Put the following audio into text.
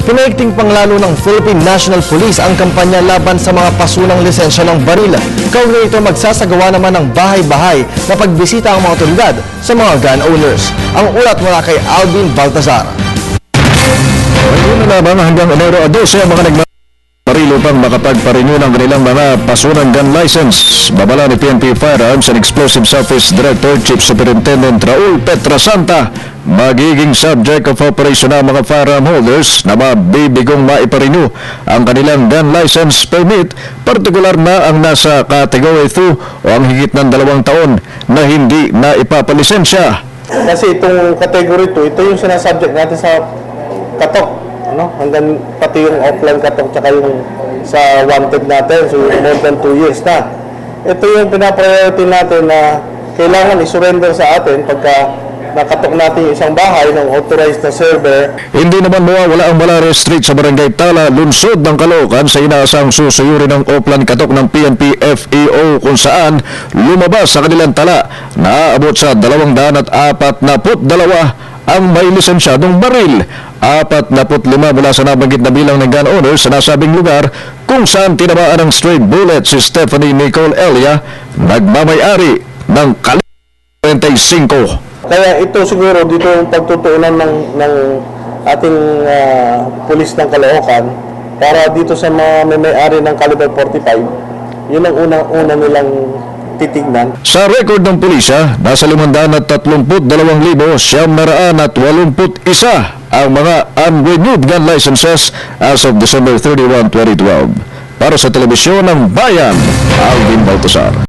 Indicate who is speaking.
Speaker 1: Pinaigting panglalo ng Philippine National Police ang kampanya laban sa mga pasunang lisensya ng baril. Kaugnay ito magsasagawa naman ng bahay-bahay na pagbisita ang mga otoridad sa mga gun owners. Ang ulat mula kay Alvin Baltazar.
Speaker 2: Ngayon na lamang hanggang Enero 12 ang mga baril upang makapagparenew ng kanilang mga pasunang gun license. Babala ni PNP Firearms and Explosives Office Director Chief Superintendent Raul Petrasanta, magiging subject of operation ng mga firearm holders na mabibigong maiparenew ang kanilang gun license permit, partikular na ang nasa Category 2 o ang higit ng 2 taon na hindi na ipapalisensya.
Speaker 3: Kasi itong Category 2, ito yung sinasubject natin sa katok. Hanggang pati yung offline katok tsaka yung sa wanted natin, so more than 2 years na. Ito yung pinapriority natin na kailangan isurrender sa atin pagka nakatok natin yung isang bahay ng authorized na server.
Speaker 2: Hindi naman mawawala ang Malares Street sa Barangay Tala, lungsod ng Caloocan sa inaasang susuyuri ng offline katok ng PNP FEO kung saan lumabas sa kanilang tala na aabot sa 242 ang may lisensyadong baril. 45 mula sa nabanggit na bilang ng gun owners sa nasabing lugar kung saan tinamaan ng straight bullet si Stephanie Nicole Elia, nagmamayari ng kalibre 25.
Speaker 3: Kaya ito siguro dito yung pagtutuunan ng ating pulis ng Caloocan para dito sa mga may-ari ng caliber 45, yun ang unang-una nilang titignan.
Speaker 2: Sa record ng pulisya, nasa 532,981 ang mga unrenewed gun licenses as of December 31, 2012. Para sa Telebisyon ng Bayan, Alvin Baltazar.